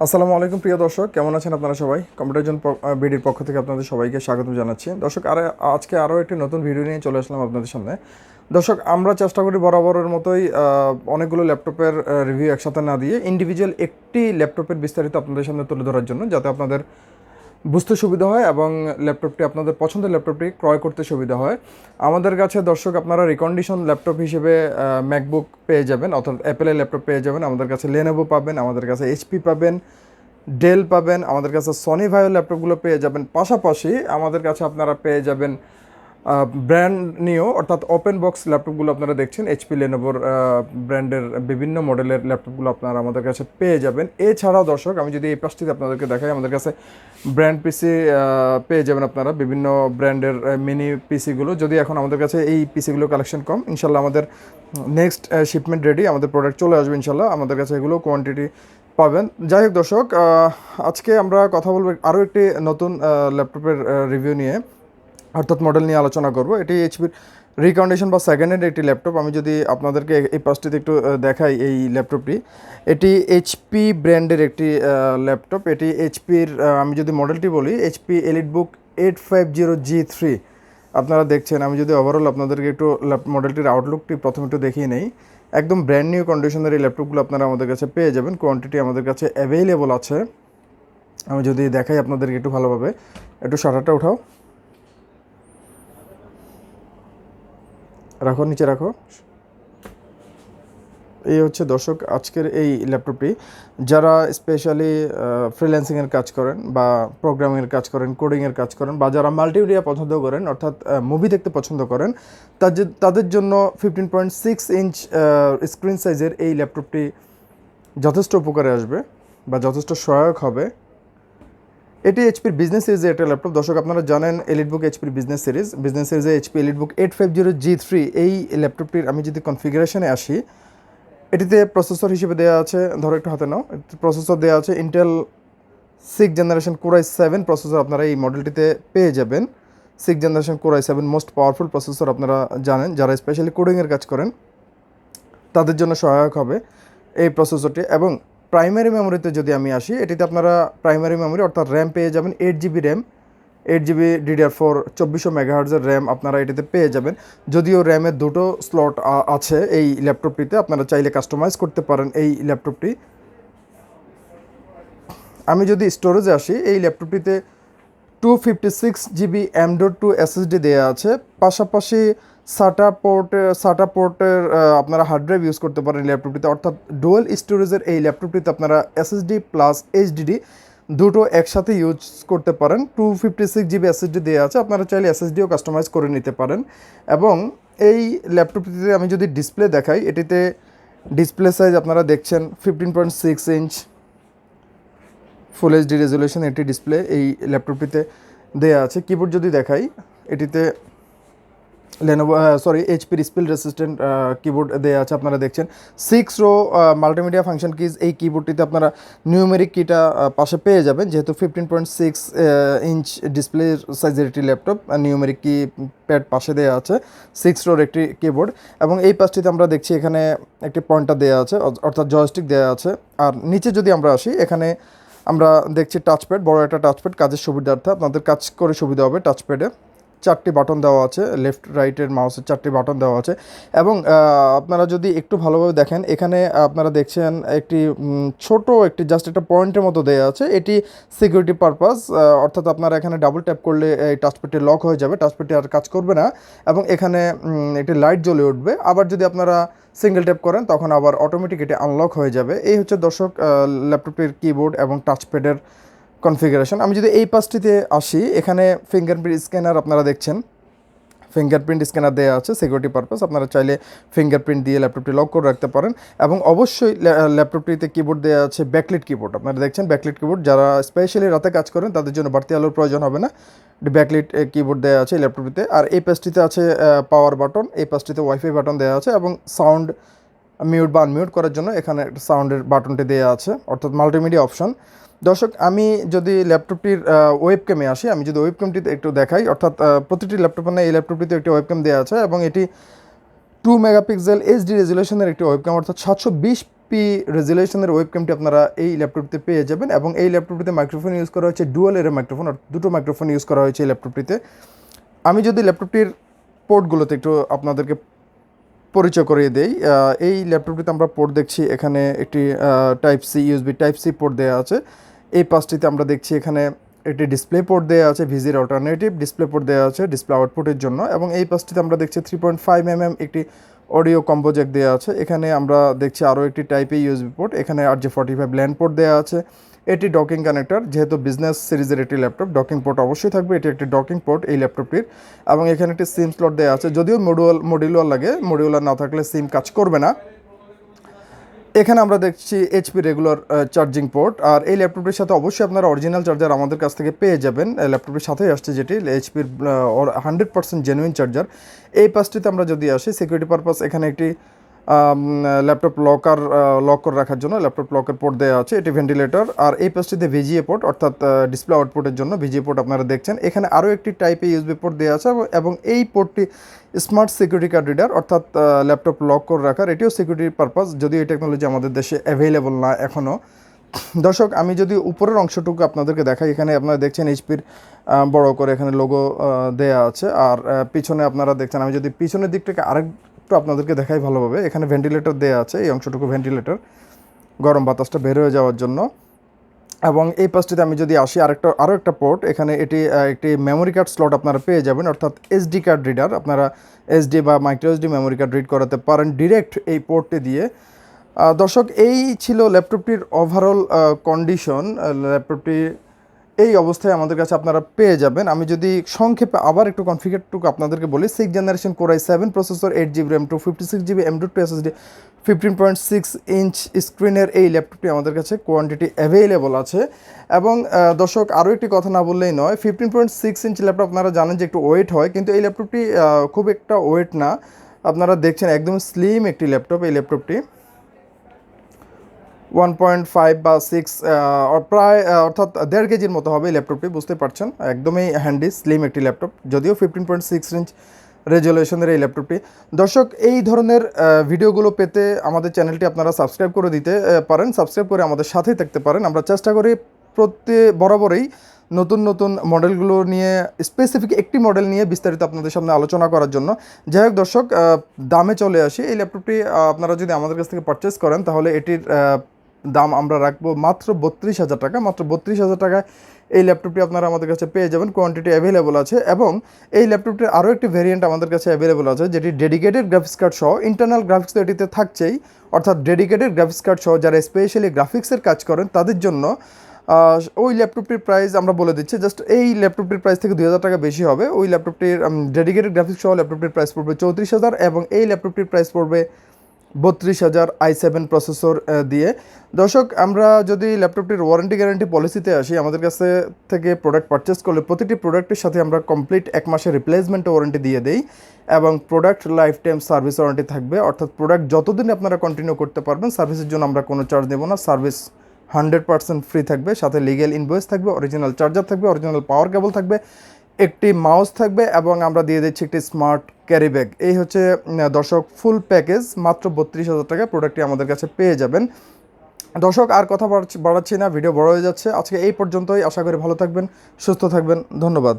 আসসালামু আলাইকুম প্রিয় দর্শক, কেমন আছেন আপনারা সবাই? কম্পিউটার জোন বিডির পক্ষ থেকে আপনাদের সবাইকে স্বাগত জানাচ্ছি। দর্শক, আজকে আরও একটি নতুন ভিডিও নিয়ে চলে আসলাম আপনাদের সামনে। দর্শক, আমরা চেষ্টা করি বরাবরের মতোই অনেকগুলো ল্যাপটপের রিভিউ একসাথে না দিয়ে ইন্ডিভিজুয়াল একটি ল্যাপটপের বিস্তারিত আপনাদের সামনে তুলে ধরার জন্য, যাতে আপনাদের বুঝতে সুবিধা হয় এবং ল্যাপটপটি আপনাদের পছন্দের ল্যাপটপটি ক্রয় করতে সুবিধা হয়। আমাদের কাছে দর্শক আপনারা রিকন্ডিশন ল্যাপটপ হিসেবে ম্যাকবুক পেয়ে যাবেন, অর্থাৎ অ্যাপেলের ল্যাপটপ পেয়ে যাবেন। আমাদের কাছে লেনোভো পাবেন, আমাদের কাছে এইচপি পাবেন, ডেল পাবেন, আমাদের কাছে সনি ভাইও ল্যাপটপগুলো পেয়ে যাবেন। পাশাপাশি আমাদের কাছে আপনারা পেয়ে যাবেন ব্র্যান্ড নিউ অর্থাৎ ওপেন বক্স ল্যাপটপগুলো আপনারা দেখছেন, এইচপি লেনোভোর ব্র্যান্ডের বিভিন্ন মডেলের ল্যাপটপগুলো আপনারা আমাদের কাছে পেয়ে যাবেন। এছাড়াও দর্শক, আমি যদি এই পাশটিতে আপনাদেরকে দেখাই, আমাদের কাছে ব্র্যান্ড পিসি পেয়ে যাবেন আপনারা, বিভিন্ন ব্র্যান্ডের মিনি পিসিগুলো। যদি এখন আমাদের কাছে এই পিসিগুলো কালেকশন কম, ইনশাল্লাহ আমাদের নেক্সট শিপমেন্ট রেডি, আমাদের প্রোডাক্ট চলে আসবে ইনশাল্লাহ, আমাদের কাছে এগুলো কোয়ান্টিটি পাবেন। যাই হোক দর্শক, আজকে আমরা কথা বলবো আরও একটি নতুন ল্যাপটপের রিভিউ নিয়ে, অর্থাৎ মডেল নিয়ে আলোচনা করব। এটি এইচপির রিকন্ডিশন বা সেকেন্ড হ্যান্ড একটি ল্যাপটপ। আমি যদি আপনাদেরকে এই পাশটিতে একটু দেখাই, এই ল্যাপটপটি এটি এইচপি ব্র্যান্ডের একটি ল্যাপটপ। এটি এইচপির, আমি যদি মডেলটি বলি, এইচপি EliteBook 850G3 আপনারা দেখছেন। আমি যদি ওভারঅল আপনাদেরকে একটু মডেলটির আউটলুকটি প্রথমে একটু দেখিয়ে নেই, একদম ব্র্যান্ড নিউ কন্ডিশনের এই ল্যাপটপগুলো আপনারা আমাদের কাছে পেয়ে যাবেন। কোয়ান্টিটি আমাদের কাছে অ্যাভেইলেবল আছে। আমি যদি দেখাই আপনাদেরকে একটু ভালোভাবে, একটু শাটারটা উঠাও, রাখো, নিচে রাখো। এই হচ্ছে দর্শক আজকের এই ল্যাপটপটি। যারা স্পেশালি ফ্রিল্যান্সিংয়ের কাজ করেন বা প্রোগ্রামিংয়ের কাজ করেন, কোডিংয়ের কাজ করেন, বা যারা মাল্টিমিডিয়া পছন্দ করেন, অর্থাৎ মুভি দেখতে পছন্দ করেন, তাদের জন্য 15.6 ইঞ্চ স্ক্রিন সাইজের এই ল্যাপটপটি যথেষ্ট উপকারে আসবে বা যথেষ্ট সহায়ক হবে। এটি এইচপির বিজনেস সিরিজের একটা ল্যাপটপ। দর্শক, আপনারা জানেন EliteBook এইচপির বিজনেস সিরিজে এইচপি EliteBook 850G3 এই ল্যাপটপটির আমি যদি কনফিগারেশনে আসি, এটিতে প্রসেসর হিসেবে দেওয়া আছে, ধরো একটু হাতে নাও, প্রসেসর দেওয়া আছে Intel 6th generation Core i7 processor আপনারা এই মডেলটিতে পেয়ে যাবেন। 6th generation Core i7 most powerful processor, আপনারা জানেন। যারা স্পেশালি কোডিংয়ের কাজ করেন তাদের জন্য সহায়ক হবে এই প্রসেসরটি। এবং প্রাইমারি মেমোরিতে যদি আমি আসি, এটিতে আপনারা প্রাইমারি মেমোরি অর্থাৎ র্যাম পেয়ে যাবেন 8GB RAM, 8GB DDR4 2400 মেগাহার্জের RAM আপনারা এটিতে পেয়ে যাবেন। যদিও র্যামের দুটো স্লট আছে এই ল্যাপটপটিতে, আপনারা চাইলে কাস্টমাইজ করতে পারেন এই ল্যাপটপটি। আমি যদি স্টোরেজে আসি, এই ল্যাপটপটিতে 256GB M.2 SSD দেওয়া আছে। পাশাপাশি SATA পোর্টের আপনারা হার্ড ড্রাইভ ইউজ করতে পারেন ল্যাপটপটিতে, অর্থাৎ ডুয়াল স্টোরেজের এই ল্যাপটপটিতে আপনারা SSD প্লাস HDD দুটো একসাথে ইউজ করতে পারেন। 256GB SSD দেওয়া আছে, আপনারা চাইলে SSDও কাস্টমাইজ করে নিতে পারেন। এবং এই ল্যাপটপটিতে আমি যদি ডিসপ্লে দেখাই, এটিতে ডিসপ্লে সাইজ আপনারা দেখছেন 15.6 ইঞ্চ ফুল এইচডি রেজুলেশন একটি ডিসপ্লে এই ল্যাপটপটিতে দেওয়া আছে। কিবোর্ড যদি দেখাই, এটিতে এইচপির স্পিল রেসিস্ট্যান্ট কিবোর্ড দেওয়া আছে, আপনারা দেখছেন। 6 রো মাল্টিমিডিয়া ফাংশন কিজ এই কিবোর্ডটিতে আপনারা নিউমেরিক কিটা পাশে পেয়ে যাবেন, যেহেতু 15.6 ইঞ্চ ডিসপ্লে সাইজের একটি ল্যাপটপ, নিউমেরিক কি প্যাড পাশে দেওয়া আছে, 6 রোর একটি কিবোর্ড। এবং এই পাশটিতে আমরা দেখছি এখানে একটি পয়েন্টার দেওয়া আছে, অর্থাৎ জয়স্টিক দেওয়া আছে। আর নিচে যদি আমরা আসি, এখানে আমরা দেখছি টাচপ্যাড, বড় একটা টাচপ্যাড, কাজের সুবিধার্থে আপনাদের কাজ করে সুবিধা হবে। টাচপ্যাডে 4টি বাটন দেওয়া আছে, লেফট রাইটের মাউসের 4টি বাটন দেওয়া আছে। এবং আপনারা যদি একটু ভালোভাবে দেখেন, এখানে আপনারা দেখছেন একটি ছোট একটি জাস্ট একটা পয়েন্টের মতো দেওয়া আছে। এটি সিকিউরিটি পারপাস, অর্থাৎ আপনারা এখানে ডাবল ট্যাপ করলে এই টাচপ্যাডটি লক হয়ে যাবে, টাচপ্যাডটি আর কাজ করবে না এবং এখানে একটি লাইট জ্বলে উঠবে। আবার যদি আপনারা সিঙ্গেল ট্যাপ করেন, তখন আবার অটোমেটিক এটি আনলক হয়ে যাবে। এই হচ্ছে দর্শক ল্যাপটপটির কিবোর্ড এবং টাচপ্যাডের কনফিগারেশন। আমি যদি এই পাশটিতে আসি, এখানে ফিঙ্গারপ্রিন্ট স্ক্যানার আপনারা দেখছেন, ফিঙ্গারপ্রিন্ট স্ক্যানার দেওয়া আছে সিকিউরিটি পারপাস, আপনারা চাইলে ফিঙ্গারপ্রিন্ট দিয়ে ল্যাপটপটি লক করে রাখতে পারেন। এবং অবশ্যই ল্যাপটপটিতে কিবোর্ড দেওয়া আছে ব্যাকলিট কিবোর্ড, আপনারা দেখছেন ব্যাকলিট কিবোর্ড। যারা স্পেশালি রাতে কাজ করেন তাদের জন্য বাড়তি আলোর প্রয়োজন হবে না, ব্যাকলিট কিবোর্ড দেওয়া আছে ল্যাপটপটিতে। আর এই পাশটিতে আছে পাওয়ার বাটন, এই পাশটিতে ওয়াইফাই বাটন দেওয়া আছে এবং সাউন্ড মিউট বা আনমিউট করার জন্য এখানে একটা সাউন্ডের বাটনটি দেওয়া আছে, অর্থাৎ মাল্টিমিডিয়া অপশন। দর্শক, আমি যদি ল্যাপটপটির ওয়েবক্যামে আসি, আমি যদি ওয়েবক্যামটিতে একটু দেখাই, অর্থাৎ প্রতিটি ল্যাপটপে এই ল্যাপটপটিতে একটি ওয়েবক্যাম দেওয়া আছে এবং এটি 2 মেগাপিক্সেল এইচডি রেজুলেশনের একটি ওয়েবক্যাম, অর্থাৎ 720p 1080p রেজুলেশনের ওয়েবক্যামটি আপনারা এই ল্যাপটপটিতে পেয়ে যাবেন এবং এই ল্যাপটপটিতে মাইক্রোফোন ইউজ করা হয়েছে ডুয়াল এর মাইক্রোফোন, আর দুটো মাইক্রোফোন ইউজ করা হয়েছে এই ল্যাপটপটিতে। আমি যদি ল্যাপটপটির পোর্টগুলোতে একটু আপনাদেরকে পরিচয় করিয়ে দেই, এই ল্যাপটপটিতে আমরা পোর্ট দেখছি, এখানে একটি type C USB type C port দেওয়া আছে। এই পাশটিতে আমরা দেখছি এখানে একটি ডিসপ্লে পোর্ট দেওয়া আছে, ভিজির অল্টারনেটিভ ডিসপ্লে পোর্ট দেওয়া আছে ডিসপ্লে আউটপুটের জন্য, এবং এই পাশটিতে আমরা দেখছি 3.5 mm একটি অডিও কম্বো জ্যাক দেওয়া আছে। এখানে আমরা দেখছি আরও একটি টাইপে ইউএসবি পোর্ট, এখানে RJ45 ল্যান্ড পোর্ট দেওয়া আছে। এটি ডকিং কানেক্টর, যেহেতু বিজনেস সিরিজের একটি ল্যাপটপ ডকিং পোর্ট অবশ্যই থাকবে, এটি একটি ডকিং পোর্ট এই ল্যাপটপটির, এবং এখানে একটি সিম স্লট দেওয়া আছে। যদিও মডিউলার লাগে, মডিউলার না থাকলে সিম কাজ করবে না। এখানে আমরা দেখছি HP রেগুলার চার্জিং পোর্ট, আর এই ল্যাপটপটির সাথে অবশ্যই আপনারা অরিজিনাল চার্জার আমাদের কাছ থেকে পেয়ে যাবেন। ল্যাপটপের সাথেই আসছে যেটি HPর 100% জেনুইন চার্জার। এই পাশটিতে আমরা যদি আসি সিকিউরিটি পারপাস, এখানে একটি ল্যাপটপ লক করে রাখার জন্য ল্যাপটপ লকের পোর্ট দেওয়া আছে, এটি ভেন্টিলেটর। আর এই পাশটিতে VGA পোর্ট অর্থাৎ ডিসপ্লে আউটপুটের জন্য VGA পোর্ট আপনারা দেখছেন। এখানে আরও একটি টাইপে USB পোর্ট দেওয়া আছে এবং এই পোর্টটি স্মার্ট সিকিউরিটি কার্ড রিডার অর্থাৎ ল্যাপটপ লক করে রাখার, এটিও সিকিউরিটি পারপাস, যদিও এই টেকনোলজি আমাদের দেশে অ্যাভেলেবল না এখনও। দর্শক, আমি যদি উপরের অংশটুকু আপনাদেরকে দেখাই, এখানে আপনারা দেখছেন HPর বড় করে এখানে লোগো দেয়া আছে, আর পিছনে আপনারা দেখছেন, আমি যদি পিছনের দিকটাকে আরেকটু আপনাদেরকে দেখাই ভালোভাবে, এখানে ভেন্টিলেটর দেয়া আছে, এই অংশটুকু ভেন্টিলেটর গরম বাতাসটা বের হয়ে যাওয়ার জন্য। এবং এই পাশটিতে আমি যদি আসি আরও একটা পোর্ট, এখানে এটি একটি মেমোরি কার্ড স্লট আপনারা পেয়ে যাবেন, অর্থাৎ SD কার্ড রিডার, আপনারা SD বা micro SD memory card read করাতে পারেন ডিরেক্ট এই পোর্টটি দিয়ে। দর্শক, এই ছিল ল্যাপটপটির ওভারঅল কন্ডিশন। ল্যাপটপটি এই অবস্থায় আমাদের কাছে আপনারা পেয়ে যাবেন। আমি যদি সংক্ষেপে আবার একটু কনফিগারটুকু আপনাদেরকে বলি, 6th generation Core i7 processor, 8GB RAM, 256GB M.2 SSD, 15.6 inch স্ক্রিনের এই ল্যাপটপটি আমাদের কাছে কোয়ান্টিটি অ্যাভেলেবল আছে। এবং দর্শক, আরও একটি কথা না বললেই নয়, 15.6 ইঞ্চ ল্যাপটপ আপনারা জানেন যে একটু ওয়েট হয়, কিন্তু এই ল্যাপটপটি খুব একটা ওয়েট না। আপনারা দেখছেন একদম স্লিম একটি ল্যাপটপ। এই ল্যাপটপটি 1.5 বা 6 প্রায় অর্থাৎ 1.5 কেজির মতো হবে এই ল্যাপটপটি, বুঝতে পারছেন, একদমই হ্যান্ডি স্লিম একটি ল্যাপটপ, যদিও 15.6 ইঞ্চ রেজুলেশনের এই ল্যাপটপটি। দর্শক, এই ধরনের ভিডিওগুলো পেতে আমাদের চ্যানেলটি আপনারা সাবস্ক্রাইব করে দিতে পারেন, সাবস্ক্রাইব করে আমাদের সাথেই থাকতে পারেন। আমরা চেষ্টা করি বরাবরই নতুন নতুন মডেলগুলো নিয়ে, স্পেসিফিক একটি মডেল নিয়ে বিস্তারিত আপনাদের সামনে আলোচনা করার জন্য। যাই হোক দর্শক, দামে চলে আসি। এই ল্যাপটপটি আপনারা যদি আমাদের কাছ থেকে পারচেস করেন, তাহলে এটির দাম আমরা রাখবো মাত্র 32,000 টাকা। মাত্র 32,000 টাকায় এই ল্যাপটপটি আপনারা আমাদের কাছে পেয়ে যাবেন, কোয়ান্টিটি অ্যাভেলেবল আছে। এবং এই ল্যাপটপটির আরও একটি ভেরিয়েন্ট আমাদের কাছে অ্যাভেলেবল আছে, যেটি ডেডিকেটেড গ্রাফিক্স কার্ড সহ, ইন্টারনাল গ্রাফিক্স তো এটিতে থাকছেই, অর্থাৎ ডেডিকেটেড গ্রাফিক্স কার্ড সহ যারা স্পেশালি গ্রাফিক্সের কাজ করেন তাদের জন্য ওই ল্যাপটপটির প্রাইস আমরা বলে দিচ্ছি, জাস্ট এই ল্যাপটপটির প্রাইস থেকে 2,000 টাকা বেশি হবে। ওই ল্যাপটপটির ডেডিকেটেড গ্রাফিক্স সহ ল্যাপটপটির প্রাইস পড়বে 34,000 এবং এই ল্যাপটপটির প্রাইস পড়বে 32,000 i7 প্রসেসর দিয়ে। দর্শক, আমরা যদি ল্যাপটপটির ওয়ারেন্টি গ্যারান্টি পলিসিতে আসি, আমাদের কাছে থেকে প্রোডাক্ট পারচেস করলে প্রতিটি প্রোডাক্টের সাথে আমরা কমপ্লিট 1 মাসের রিপ্লেসমেন্ট ওয়ারেন্টি দিয়ে দেই এবং product life time service warranty থাকবে, অর্থাৎ প্রোডাক্ট যতদিন আপনারা কন্টিনিউ করতে পারবেন, সার্ভিসের জন্য আমরা কোনো চার্জ দেবো না, সার্ভিস 100% ফ্রি থাকবে, সাথে লিগ্যাল ইনভয়েস থাকবে, অরিজিনাল চার্জার থাকবে, অরিজিনাল পাওয়ার কেবল থাকবে, একটি মাউস থাকবে এবং আমরা দিয়ে দিচ্ছি একটি স্মার্ট ক্যারি ব্যাগ। এই হচ্ছে দর্শক ফুল প্যাকেজ, মাত্র 32,000 টাকায় প্রোডাক্টটি আমাদের কাছে পেয়ে যাবেন। দর্শক, আর কথা বাড়াচ্ছি না, ভিডিও বড় হয়ে যাচ্ছে। আজকে এই পর্যন্তই, আশা করি ভালো থাকবেন, সুস্থ থাকবেন, ধন্যবাদ।